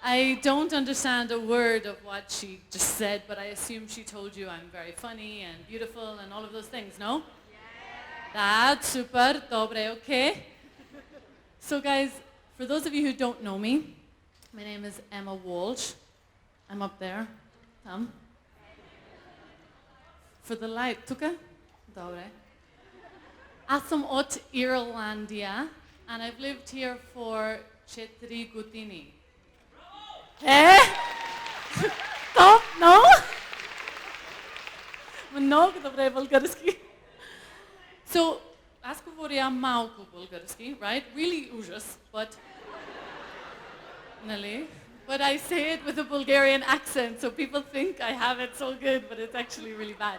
I don't understand a word of what she just said, but I assume she told you I'm very funny and beautiful and all of those things, no? Yeah. That's super, dobre, okay? So guys, for those of you who don't know me, my name is Ema Walsh. I'm up there. For the light, tuka? Dobre. Asam od Irelandia, and I've lived here for 4 години. Eh? Stop, no? Много добре български. So, аз говоря малко български, right? Really ужас, but... Нали? But I say it with a Bulgarian accent, so people think I have it so good, but it's actually really bad.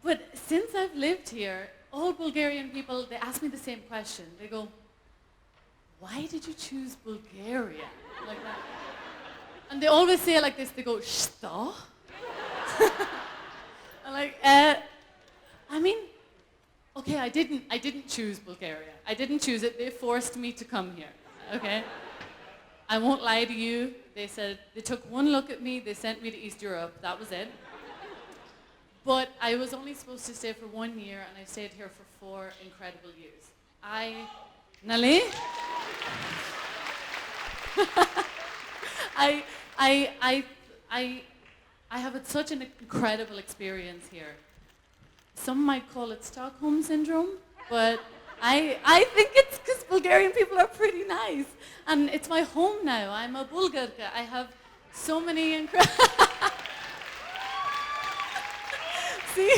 But since I've lived here, all Bulgarian people, they ask me the same question. They go, why did you choose Bulgaria? Like that. And they always say it like this, they go, что? I'm like, I mean, okay, I didn't choose Bulgaria. I didn't choose it, they forced me to come here, okay? I won't lie to you, they said, they took one look at me, they sent me to East Europe, that was it. But I was only supposed to stay for 1 year, and I stayed here for 4 incredible years. Нали? I have had such an incredible experience here. Some might call it Stockholm Syndrome, but I think it's because Bulgarian people are pretty nice. And it's my home now. I'm a Bulgarka. I have so many incredible... See,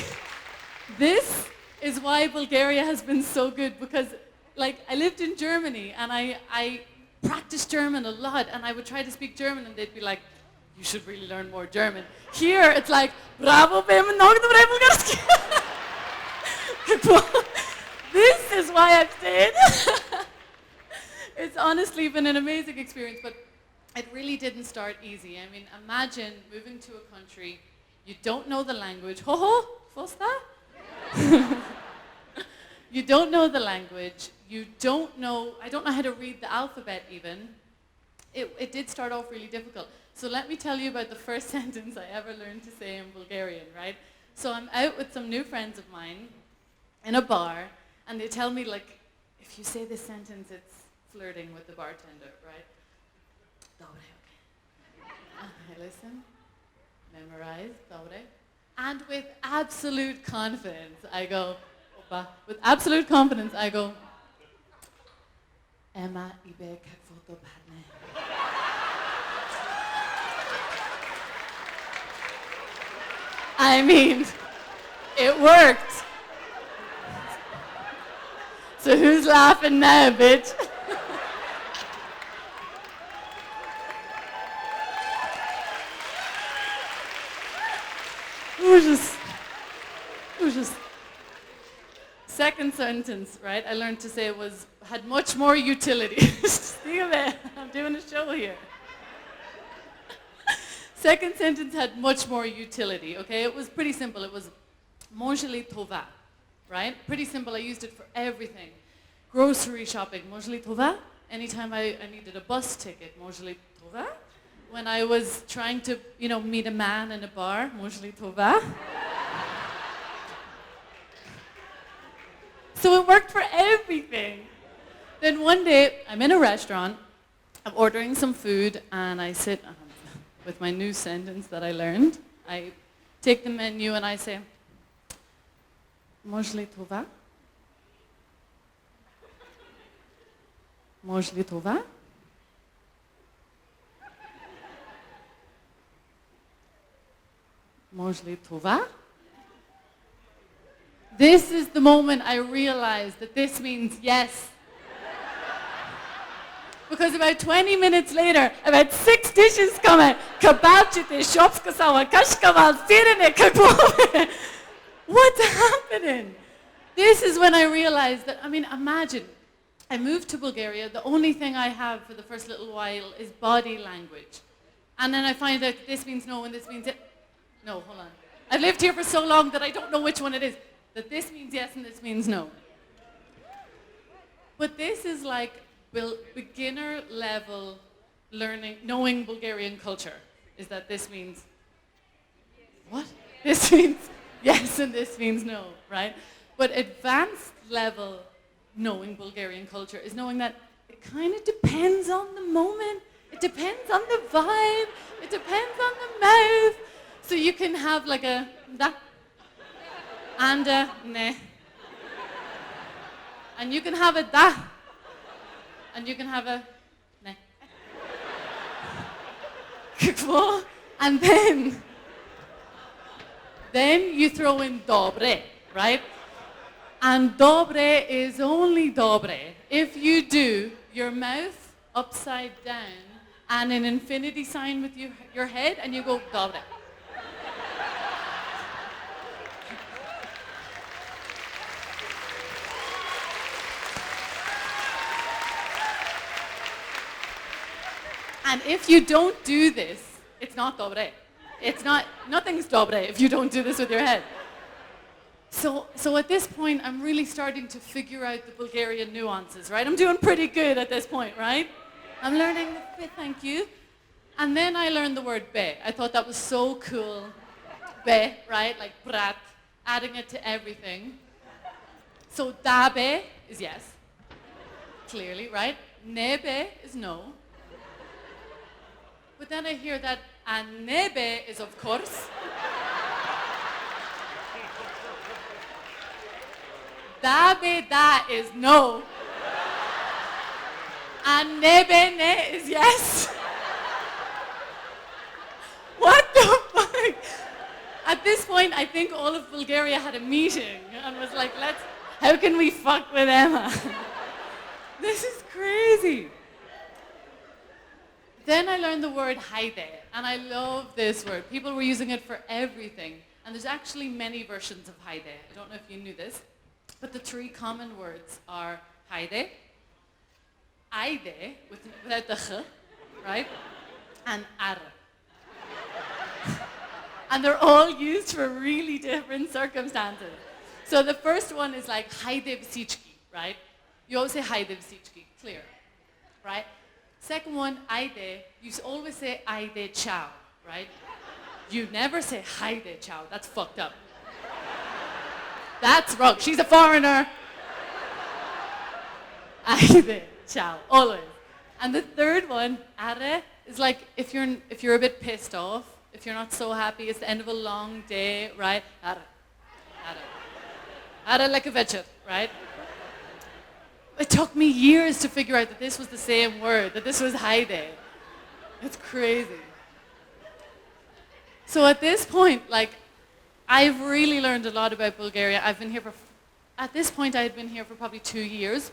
this is why Bulgaria has been so good, because like I lived in Germany and I practiced German a lot, and I would try to speak German and they'd be like, you should really learn more German. Here it's like, bravo, бе, много добре български. This is why I've stayed. It's honestly been an amazing experience, but it really didn't start easy. I mean, imagine moving to a country, you don't know the language. Ho-ho, fosta? You don't know the language. I don't know how to read the alphabet even. It did start off really difficult. So let me tell you about the first sentence I ever learned to say in Bulgarian, right? So I'm out with some new friends of mine in a bar, and they tell me, like, if you say this sentence, it's flirting with the bartender, right? Dobre, okay. I listen, memorize, dobre. And with absolute confidence, I go, opa. With absolute confidence, I go, Ема ibe kakvoto padne. I mean, it worked. So who's laughing now, bitch? Ужас. Second sentence, right? I learned to say had much more utility. I'm doing a show here. Second sentence had much more utility, okay? It was pretty simple. It was Можели това, right? Pretty simple. I used it for everything. Grocery shopping, Можели това. Anytime I needed a bus ticket, Можели това. When I was trying to, meet a man in a bar, Можели това. So it worked for everything. Then one day, I'm in a restaurant, I'm ordering some food, and I sit with my new sentence that I learned. I take the menu and I say, Можели това? Можели това? Можели това? This is the moment I realized that this means yes. Because about 20 minutes later, about 6 dishes come out. Kebabчите, шопска сала, кашкавал, сирене, какво бе? What's happening? This is when I realized that, imagine, I moved to Bulgaria, the only thing I have for the first little while is body language. And then I find out this means no and this means it. No, hold on. I've lived here for so long that I don't know which one it is. That this means yes and this means no. But this is like beginner level knowing Bulgarian culture is that this means what? This means yes and this means no, right? But advanced level knowing Bulgarian culture is knowing that it kind of depends on the moment. It depends on the vibe. It depends on the mouth. So you can have like a da and a ne. And you can have a da. And you can have a ne. And then you throw in dobre, right? And dobre is only dobre if you do your mouth upside down and an infinity sign with your head and you go dobre. And if you don't do this, it's not dobre. It's not, nothing's dobre if you don't do this with your head. So at this point, I'm really starting to figure out the Bulgarian nuances, right? I'm doing pretty good at this point, right? I'm learning the bit, thank you. And then I learned the word be. I thought that was so cool. Be, right? Like brat, adding it to everything. So da be is yes, clearly, right? Ne be is no. But then I hear that anebe is of course. Da be da is no. Anebe ne is yes. What the fuck? At this point, I think all of Bulgaria had a meeting and was like, how can we fuck with Emma? This is crazy. Then I learned the word haide, and I love this word. People were using it for everything. And there's actually many versions of haide. I don't know if you knew this, but the three common words are haide, aide, without the ch, right? And ar. And they're all used for really different circumstances. So the first one is like haide vsichki, right? You always say haide vsichki, clear, right? Second one, aide, you always say aide ciao, right? You never say haide ciao, that's fucked up. That's wrong, she's a foreigner. Aide ciao, always. And the third one, are, is like if you're a bit pissed off, if you're not so happy, it's the end of a long day, right? Are like a večer, right? It took me years to figure out that this was the same word, that this was haide. It's crazy. So at this point, like, I've really learned a lot about Bulgaria. At this point I had been here for probably 2 years.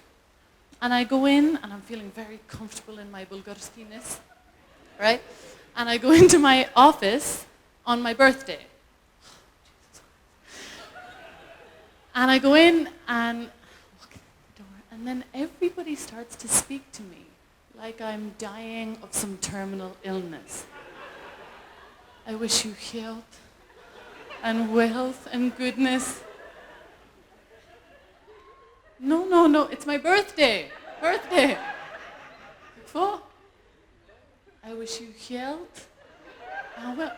And I go in and I'm feeling very comfortable in my bulgarski-ness, right? And I go into my office on my birthday. And I go in and and then everybody starts to speak to me like I'm dying of some terminal illness. I wish you health and wealth and goodness. No, it's my birthday. Birthday. I wish you health and well.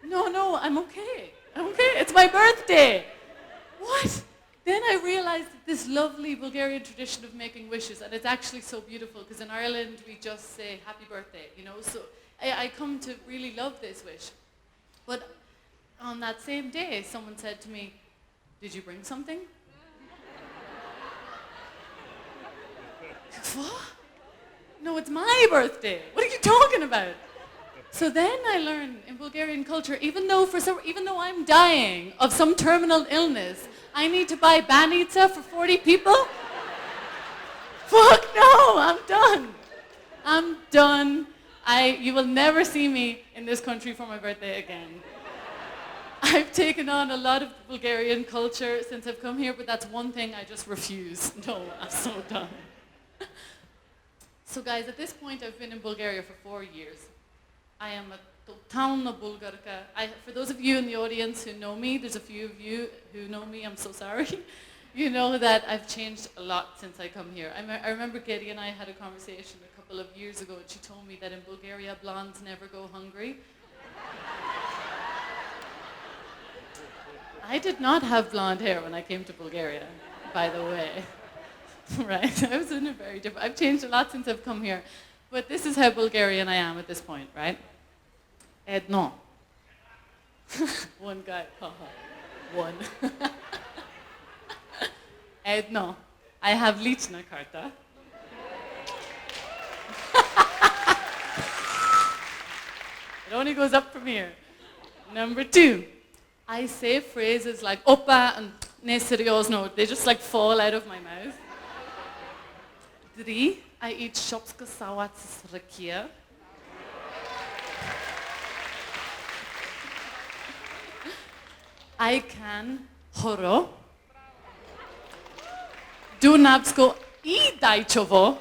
No, I'm okay. It's my birthday. What? Then I realized this lovely Bulgarian tradition of making wishes, and it's actually so beautiful because in Ireland we just say happy birthday, you know. So I come to really love this wish. But on that same day, someone said to me, "Did you bring something?" What? No, it's my birthday. What are you talking about? So then I learned in Bulgarian culture, even though I'm dying of some terminal illness, I need to buy banitsa for 40 people? Fuck no, I'm done. You will never see me in this country for my birthday again. I've taken on a lot of Bulgarian culture since I've come here, but that's one thing I just refuse. No, I'm so done. So guys, at this point I've been in Bulgaria for 4 years. I am a totalna bulgarka. For those of you in the audience who know me, there's a few of you who know me, I'm so sorry. You know that I've changed a lot since I come here. I remember Katie and I had a conversation a couple couple of years ago, and she told me that in Bulgaria, blondes never go hungry. I did not have blonde hair when I came to Bulgaria, by the way. Right? I was in a very different... I've changed a lot since I've come here. But this is how Bulgarian I am at this point, right? Edno. One guy. One. Edno. I have lichna karta. It only goes up from here. Number 2. I say phrases like opa and ne seriozno. They just like fall out of my mouth. 3. I eat shopska salad с ракия. I can horo. Dunabsko I dajčovo.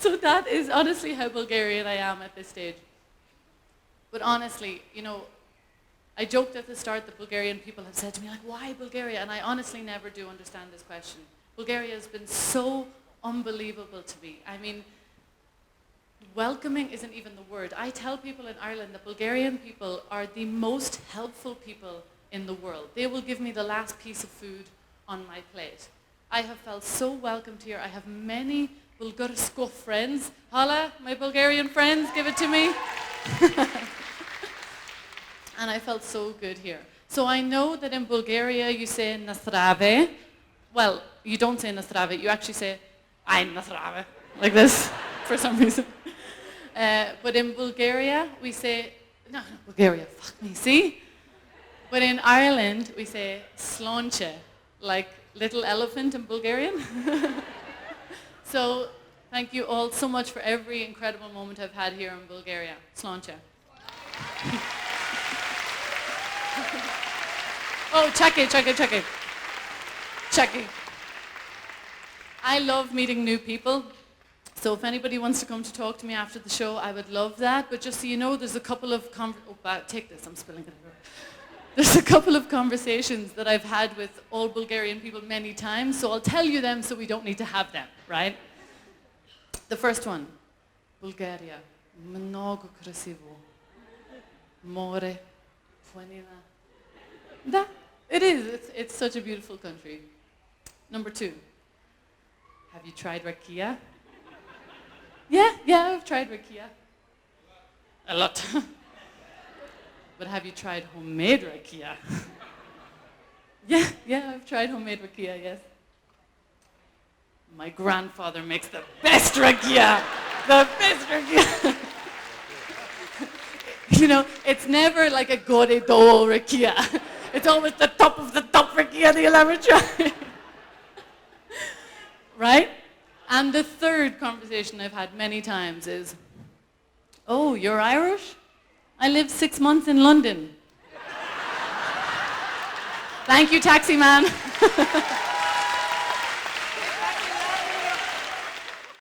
So that is honestly how Bulgarian I am at this stage. But honestly, you know, I joked at the start that Bulgarian people have said to me, like, why Bulgaria? And I honestly never do understand this question. Bulgaria has been so unbelievable to me. I mean, welcoming isn't even the word. I tell people in Ireland that Bulgarian people are the most helpful people in the world. They will give me the last piece of food on my plate. I have felt so welcomed here. I have many Bulgarsko friends. Hola, my Bulgarian friends, give it to me. And I felt so good here. So I know that in Bulgaria you say nasrave. Well, you don't say nasrave, you actually say ay nasrave, like this, for some reason. But in Bulgaria we say, no, Bulgaria, fuck me, see? But in Ireland we say slonche, like little elephant in Bulgarian. So thank you all so much for every incredible moment I've had here in Bulgaria. Slonche. Oh, check it. I love meeting new people. So if anybody wants to come to talk to me after the show, I would love that. But just so you know, there's a couple of take this, I'm spilling it everywhere. There's a couple of conversations that I've had with all Bulgarian people many times, so I'll tell you them so we don't need to have them, right? The first one, Bulgaria, много красиво, море, планина. Да, it is. It's such a beautiful country. Number 2, have you tried rakia? Yeah, I've tried rakia. A lot. But have you tried homemade rakia? Yeah, I've tried homemade rakia, yes. My grandfather makes the best rakia. The best rakia. You know, it's never like a Govori rakia. It's always the top of the top rakia that you'll ever try. Right? And the third conversation I've had many times is, oh, you're Irish? I lived 6 months in London. Thank you, taxi man.